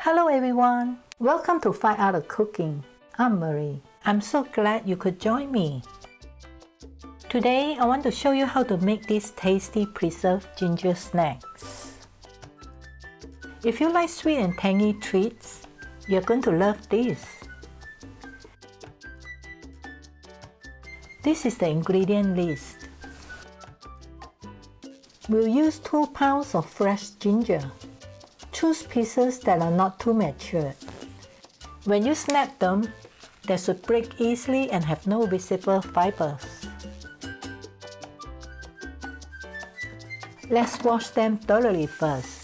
Hello everyone! Welcome to 5 Art of Cooking. I'm Marie. I'm so glad you could join me. Today I want to show you how to make these tasty preserved ginger snacks. If you like sweet and tangy treats, you're going to love this. This is the ingredient list. We'll use 2 pounds of fresh ginger. Choose pieces that are not too mature. When you snap them, they should break easily and have no visible fibers. Let's wash them thoroughly first.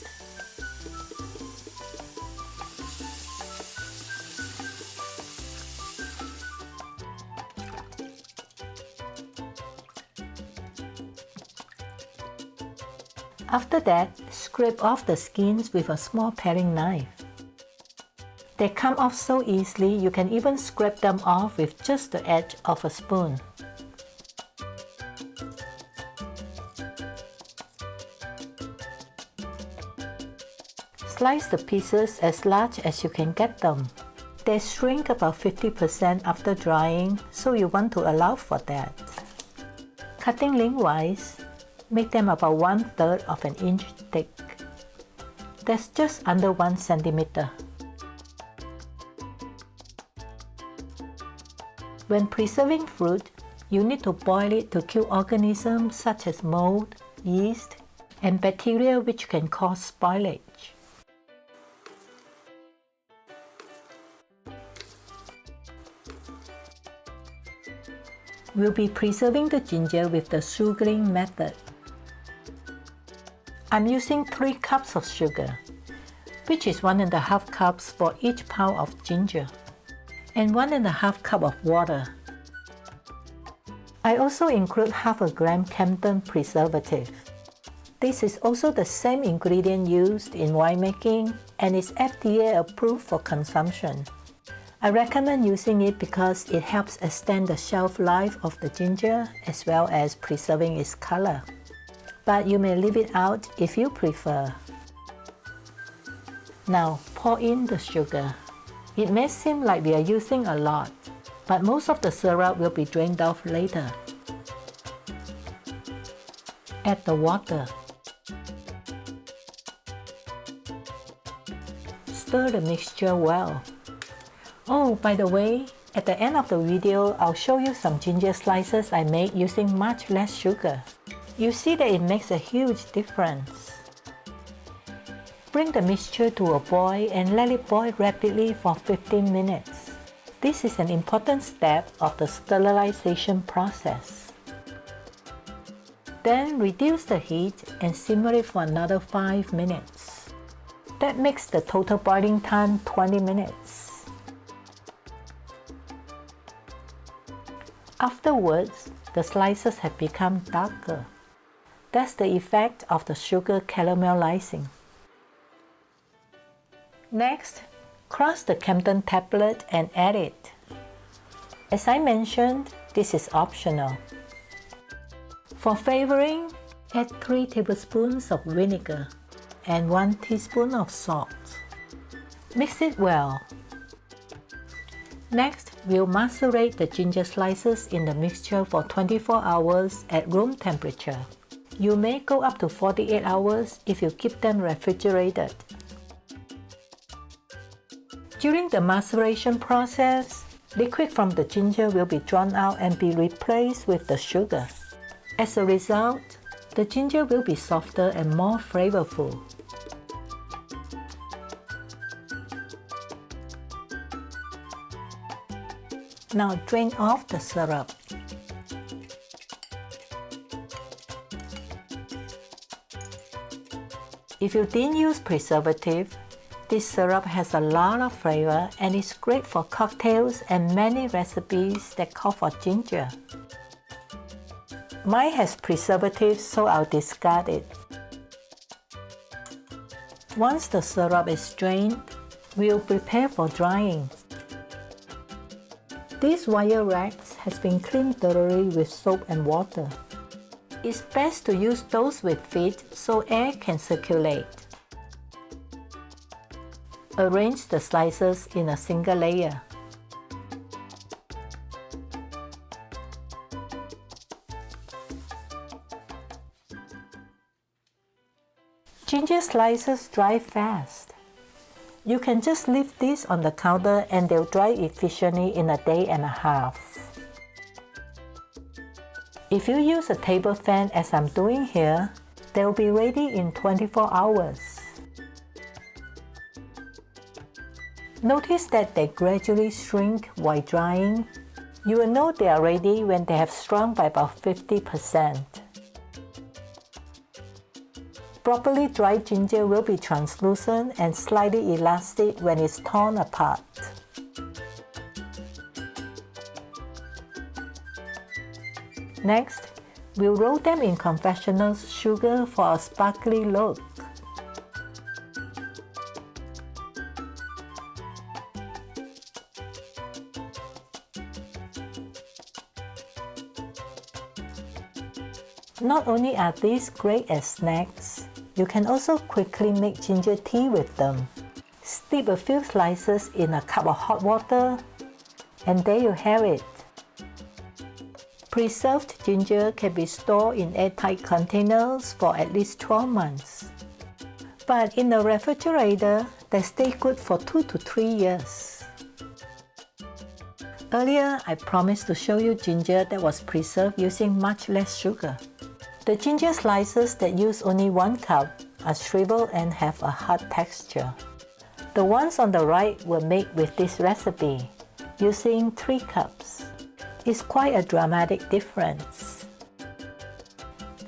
After that, scrape off the skins with a small paring knife. They come off so easily you can even scrape them off with just the edge of a spoon. Slice the pieces as large as you can get them. They shrink about 50% after drying, so you want to allow for that. Cutting lengthwise, make them about 1/3 of an inch thick. That's just under 1 centimeter. When preserving fruit, you need to boil it to kill organisms such as mold, yeast, and bacteria which can cause spoilage. We'll be preserving the ginger with the sugaring method. I'm using 3 cups of sugar, which is 1½ cups for each pound of ginger, and 1½ cup of water. I also include 1/2 gram Campden preservative. This is also the same ingredient used in winemaking and is FDA approved for consumption. I recommend using it because it helps extend the shelf life of the ginger as well as preserving its color. But you may leave it out if you prefer. Now pour in the sugar. It may seem like we are using a lot, but most of the syrup will be drained off later. Add the water. Stir the mixture well. Oh, by the way, at the end of the video, I'll show you some ginger slices I made using much less sugar. You see that it makes a huge difference. Bring the mixture to a boil and let it boil rapidly for 15 minutes. This is an important step of the sterilization process. Then reduce the heat and simmer it for another 5 minutes. That makes the total boiling time 20 minutes. Afterwards, the slices have become darker. That's the effect of the sugar caramelizing. Next, crush the Campden tablet and add it. As I mentioned, this is optional. For flavoring, add 3 tablespoons of vinegar and 1 teaspoon of salt. Mix it well. Next, we'll macerate the ginger slices in the mixture for 24 hours at room temperature. You may go up to 48 hours if you keep them refrigerated. During the maceration process, liquid from the ginger will be drawn out and be replaced with the sugar. As a result, the ginger will be softer and more flavorful. Now drain off the syrup. If you didn't use preservative, this syrup has a lot of flavor and is great for cocktails and many recipes that call for ginger. Mine has preservative, so I'll discard it. Once the syrup is drained, we'll prepare for drying. These wire racks has been cleaned thoroughly with soap and water. It's best to use those with feet so air can circulate. Arrange the slices in a single layer. Ginger slices dry fast. You can just leave these on the counter and they'll dry efficiently in a day and a half. If you use a table fan as I'm doing here, they'll be ready in 24 hours. Notice that they gradually shrink while drying. You will know they are ready when they have shrunk by about 50%. Properly dried ginger will be translucent and slightly elastic when it's torn apart. Next, we'll roll them in confectional sugar for a sparkly look. Not only are these great as snacks, you can also quickly make ginger tea with them. Steep a few slices in a cup of hot water, and there you have it. Preserved ginger can be stored in airtight containers for at least 12 months. But in the refrigerator, they stay good for 2 to 3 years. Earlier, I promised to show you ginger that was preserved using much less sugar. The ginger slices that use only 1 cup are shriveled and have a hard texture. The ones on the right were made with this recipe, using 3 cups. It's quite a dramatic difference.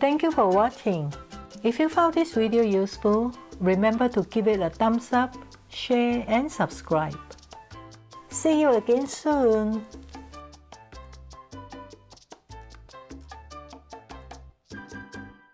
Thank you for watching. If you found this video useful, remember to give it a thumbs up, share and subscribe. See you again soon.